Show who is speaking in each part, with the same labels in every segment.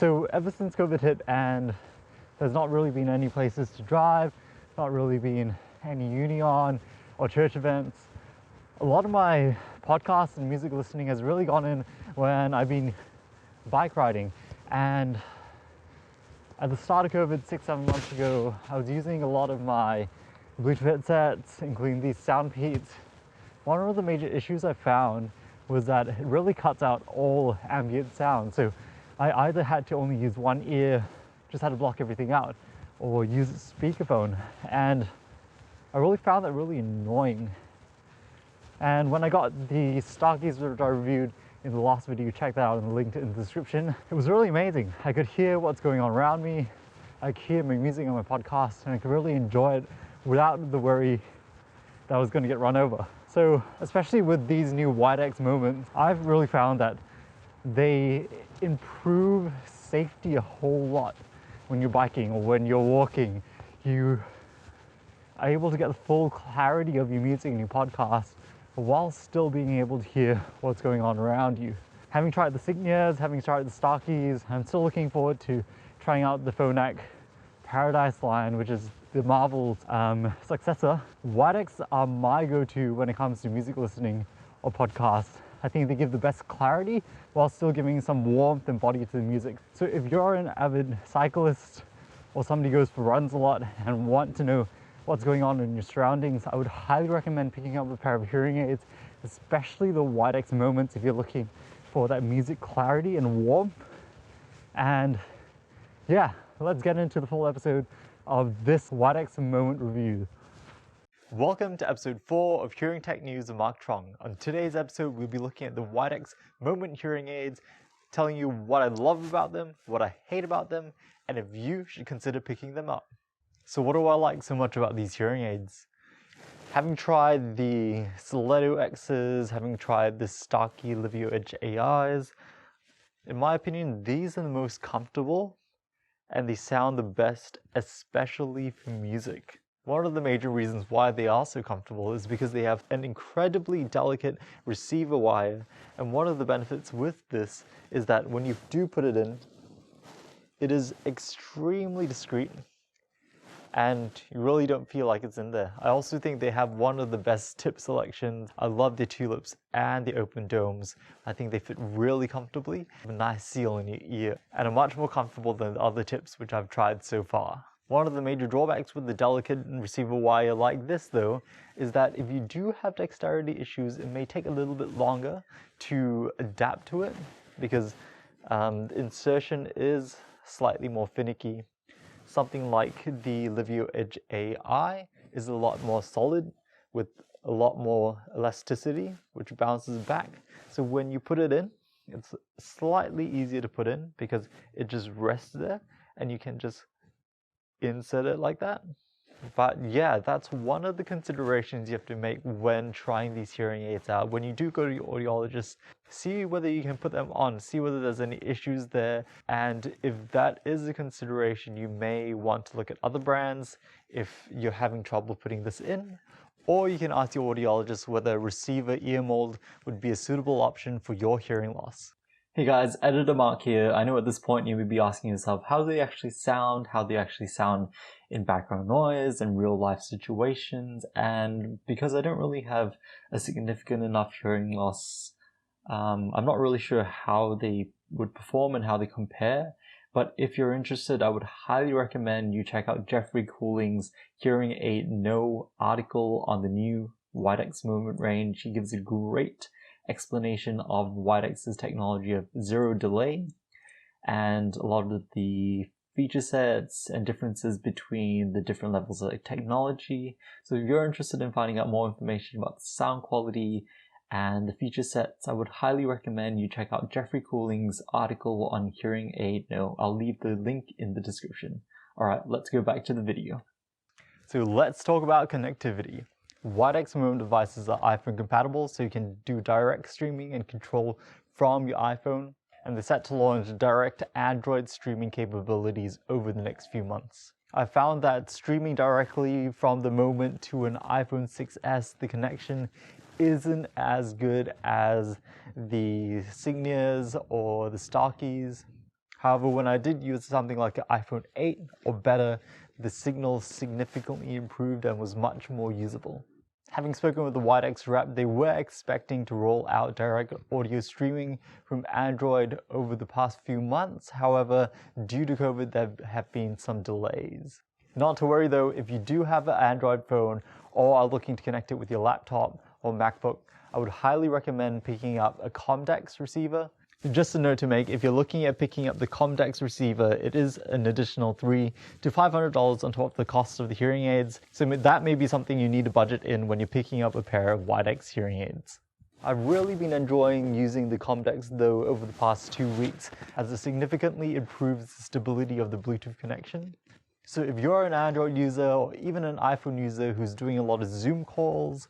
Speaker 1: So ever since COVID hit and there's not really been any places to drive, not really been any uni on or church events, a lot of my podcasts and music listening has really gone in when I've been bike riding. And at the start of COVID 6-7 months ago, I was using a lot of my Bluetooth headsets, including these Soundpeats. One of the major issues I found was that it really cuts out all ambient sound. So I either had to only use one ear, just had to block everything out, or use a speakerphone. And I really found that really annoying. And when I got the Starkeys that I reviewed in the last video, check that out and linked in the description. It was really amazing. I could hear what's going on around me. I could hear my music on my podcast, and I could really enjoy it without the worry that I was going to get run over. So especially with these new Widex Moments, I've really found that they improve safety a whole lot when you're biking or when you're walking. You are able to get the full clarity of your music and your podcast while still being able to hear what's going on around you. Having tried the Signias, having tried the Starkeys, I'm still looking forward to trying out the Phonak Paradise line, which is the Marvel's successor. Widex are my go-to when it comes to music listening or podcasts. I think they give the best clarity while still giving some warmth and body to the music. So if you're an avid cyclist or somebody who goes for runs a lot and want to know what's going on in your surroundings, I would highly recommend picking up a pair of hearing aids, especially the Widex Moments if you're looking for that music clarity and warmth. And yeah, let's get into the full episode of this Widex Moment review. Welcome to episode 4 of Hearing Tech News with Mark Trong. On today's episode, we'll be looking at the Widex Moment hearing aids, telling you what I love about them, what I hate about them, and if you should consider picking them up. So what do I like so much about these hearing aids? Having tried the Styletto X's, having tried the Starkey Livio Edge AIs, in my opinion, these are the most comfortable and they sound the best, especially for music. One of the major reasons why they are so comfortable is because they have an incredibly delicate receiver wire, and one of the benefits with this is that when you do put it in, it is extremely discreet and you really don't feel like it's in there. I also think they have one of the best tip selections. I love the tulips and the open domes. I think they fit really comfortably, have a nice seal in your ear, and are much more comfortable than the other tips which I've tried so far. One of the major drawbacks with the delicate receiver wire like this though, is that if you do have dexterity issues, it may take a little bit longer to adapt to it because insertion is slightly more finicky. Something like the Livio Edge AI is a lot more solid with a lot more elasticity, which bounces back. So when you put it in, it's slightly easier to put in because it just rests there and you can just insert it like that. But yeah, that's one of the considerations you have to make when trying these hearing aids out. When you do go to your audiologist, see whether you can put them on, see whether there's any issues there, and if that is a consideration, you may want to look at other brands if you're having trouble putting this in, or you can ask your audiologist whether a receiver ear mold would be a suitable option for your hearing loss. Hey guys, Editor Mark here. I know at this point you may be asking yourself how they actually sound in background noise and real life situations, and because I don't really have a significant enough hearing loss, I'm not really sure how they would perform and how they compare. But if you're interested, I would highly recommend you check out Jeffrey Cooling's Hearing Aid No article on the new Widex Moment range. He gives a great explanation of Widex's technology of zero delay and a lot of the feature sets and differences between the different levels of technology. So if you're interested in finding out more information about the sound quality and the feature sets, I would highly recommend you check out Jeffrey Cooling's article on Hearing Aid No. I'll leave the link in the description. Alright, let's go back to the video. So let's talk about connectivity. Widex Moment devices are iPhone compatible, so you can do direct streaming and control from your iPhone, and they're set to launch direct Android streaming capabilities over the next few months. I found that streaming directly from the Moment to an iPhone 6s, the connection isn't as good as the Signias or the Starkeys. However, when I did use something like an iPhone 8 or better, the signal significantly improved and was much more usable. Having spoken with the Widex rep, they were expecting to roll out direct audio streaming from Android over the past few months. However, due to COVID, there have been some delays. Not to worry though, if you do have an Android phone or are looking to connect it with your laptop or MacBook, I would highly recommend picking up a COMDEX receiver. Just a note to make, if you're looking at picking up the COMDEX receiver, it is an additional $300 to $500 on top of the cost of the hearing aids. So that may be something you need to budget in when you're picking up a pair of Widex hearing aids. I've really been enjoying using the COMDEX though over the past 2 weeks, as it significantly improves the stability of the Bluetooth connection. So if you're an Android user or even an iPhone user who's doing a lot of Zoom calls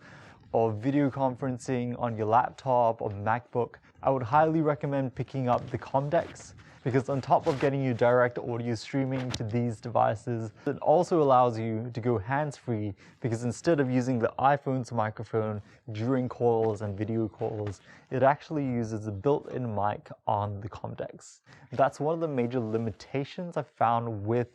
Speaker 1: or video conferencing on your laptop or MacBook, I would highly recommend picking up the COMDEX, because on top of getting you direct audio streaming to these devices, it also allows you to go hands-free, because instead of using the iPhone's microphone during calls and video calls, it actually uses a built-in mic on the COMDEX. That's one of the major limitations I found with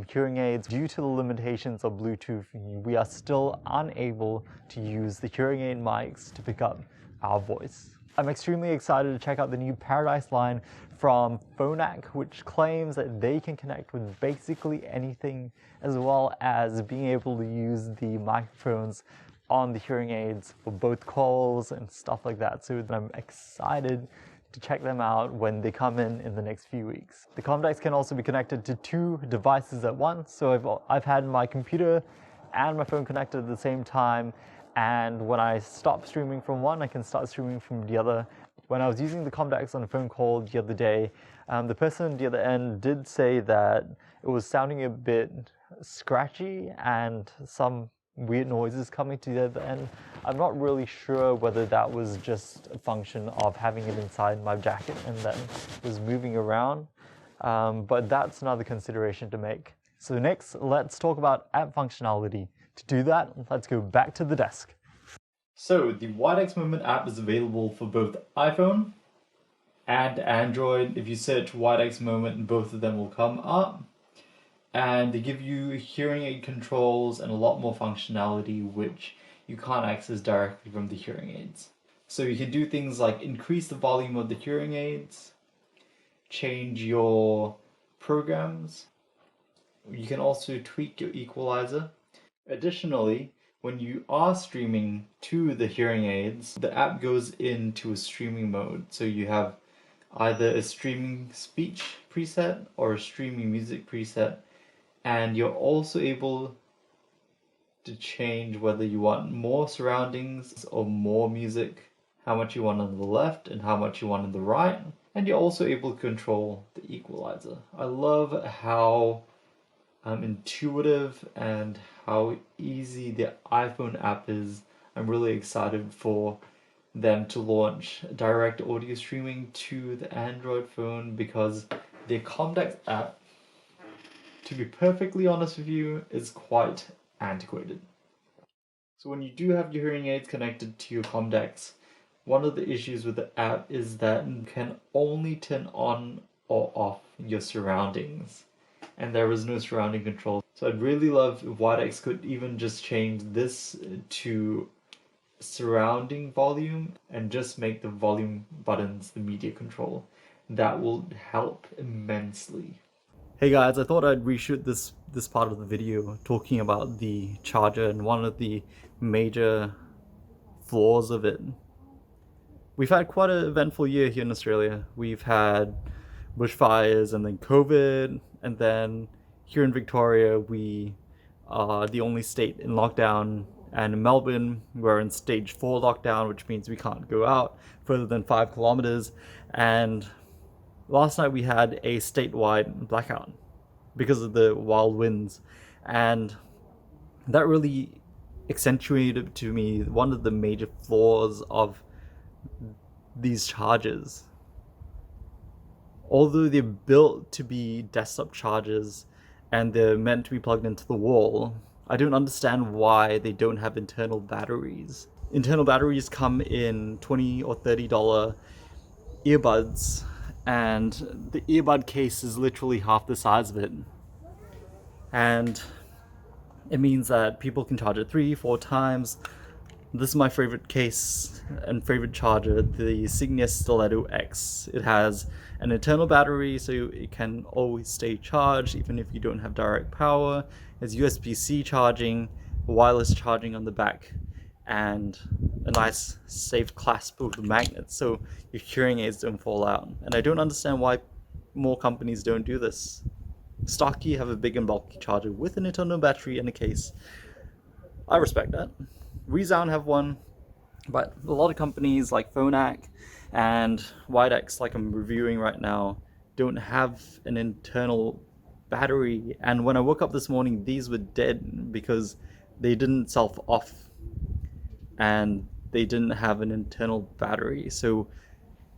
Speaker 1: hearing aids. Due to the limitations of Bluetooth, we are still unable to use the hearing aid mics to pick up our voice. I'm extremely excited to check out the new Paradise line from Phonak, which claims that they can connect with basically anything, as well as being able to use the microphones on the hearing aids for both calls and stuff like that. So I'm excited to check them out when they come in the next few weeks. The COMDEX can also be connected to 2 devices at once. So I've had my computer and my phone connected at the same time, and when I stop streaming from one, I can start streaming from the other. When I was using the COMDEX on a phone call the other day, the person at the other end did say that it was sounding a bit scratchy and some weird noises coming to the other end. I'm not really sure whether that was just a function of having it inside my jacket and then was moving around, but that's another consideration to make. So next, let's talk about app functionality. To do that, let's go back to the desk. So the Widex Moment app is available for both iPhone and Android. If you search Widex Moment, both of them will come up. And they give you hearing aid controls and a lot more functionality which you can't access directly from the hearing aids. So you can do things like increase the volume of the hearing aids, change your programs. You can also tweak your equalizer. Additionally, when you are streaming to the hearing aids, the app goes into a streaming mode. So you have either a streaming speech preset or a streaming music preset, and you're also able to change whether you want more surroundings or more music, how much you want on the left and how much you want on the right, and you're also able to control the equalizer. I love how intuitive and how easy the iPhone app is. I'm really excited for them to launch direct audio streaming to the Android phone, because the COMDEX app, to be perfectly honest with you, is quite antiquated. So when you do have your hearing aids connected to your COMDEX, one of the issues with the app is that you can only turn on or off your surroundings, and there is no surrounding control. So I'd really love if Widex could even just change this to surrounding volume and just make the volume buttons the media control. That will help immensely. Hey guys, I thought I'd reshoot this part of the video talking about the charger and one of the major flaws of it. We've had quite an eventful year here in Australia. We've had bushfires and then COVID, and then here in Victoria we are the only state in lockdown, and in Melbourne we're in stage 4 lockdown, which means we can't go out further than 5 kilometers, and last night we had a statewide blackout because of the wild winds, and that really accentuated to me one of the major flaws of these chargers. Although they're built to be desktop chargers and they're meant to be plugged into the wall, I don't understand why they don't have internal batteries. Internal batteries come in $20 or $30 earbuds, and the earbud case is literally half the size of it. And it means that people can charge it 3-4 times. This is my favorite case and favorite charger, the Signia Styletto X. It has an internal battery, so it can always stay charged even if you don't have direct power. There's USB-C charging, wireless charging on the back, and a nice safe clasp with the magnets so your hearing aids don't fall out. And I don't understand why more companies don't do this. Stocky have a big and bulky charger with an internal battery and a case. I respect that. Resound have one, but a lot of companies like Phonak and Widex, like I'm reviewing right now, don't have an internal battery. And when I woke up this morning, these were dead because they didn't self-off and they didn't have an internal battery. So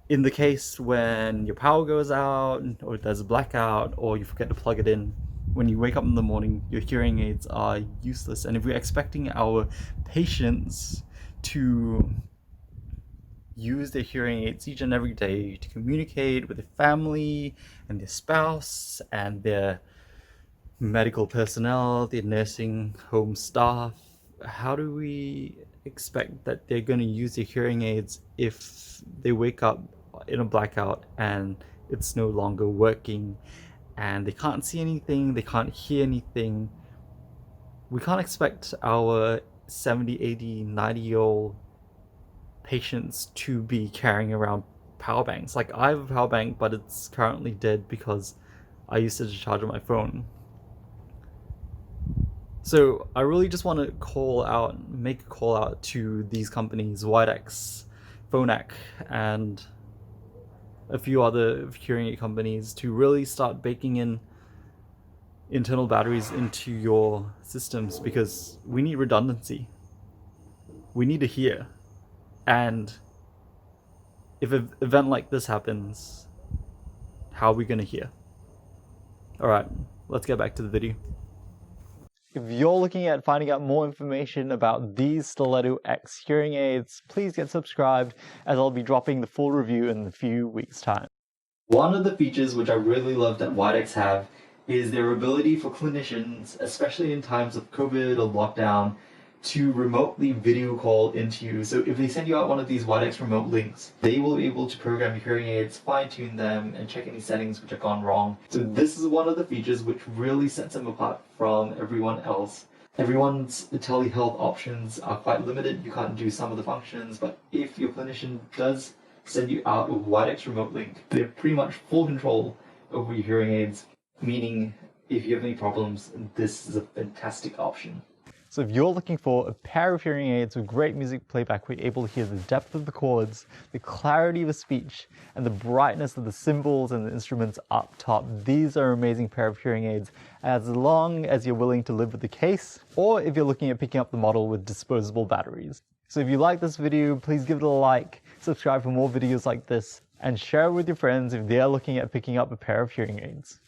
Speaker 1: in the case when your power goes out or there's a blackout or you forget to plug it in, when you wake up in the morning, your hearing aids are useless. And if we're expecting our patients to use their hearing aids each and every day to communicate with their family and their spouse and their medical personnel, their nursing home staff, how do we expect that they're going to use their hearing aids if they wake up in a blackout and it's no longer working and they can't see anything, they can't hear anything? We can't expect our 70, 80, 90-year-old patients to be carrying around power banks. Like, I have a power bank, but it's currently dead because I used it to charge my phone. So I really just want to make a call out to these companies, Widex, Phonak, and a few other hearing aid companies, to really start baking in internal batteries into your systems, because we need redundancy. We need to hear. And if an event like this happens, how are we going to hear? Alright, let's get back to the video. If you're looking at finding out more information about these Styletto X hearing aids, please get subscribed, as I'll be dropping the full review in a few weeks' time. One of the features which I really love that Widex have is their ability for clinicians, especially in times of COVID or lockdown, to remotely video call into you. So if they send you out one of these Widex remote links, they will be able to program your hearing aids, fine-tune them, and check any settings which have gone wrong. So this is one of the features which really sets them apart from everyone else. Everyone's telehealth options are quite limited. You can't do some of the functions, but if your clinician does send you out a Widex remote link, they have pretty much full control over your hearing aids, meaning if you have any problems, this is a fantastic option. So if you're looking for a pair of hearing aids with great music playback where you're able to hear the depth of the chords, the clarity of the speech, and the brightness of the cymbals and the instruments up top, these are an amazing pair of hearing aids, as long as you're willing to live with the case, or if you're looking at picking up the model with disposable batteries. So if you like this video, please give it a like, subscribe for more videos like this, and share it with your friends if they're looking at picking up a pair of hearing aids.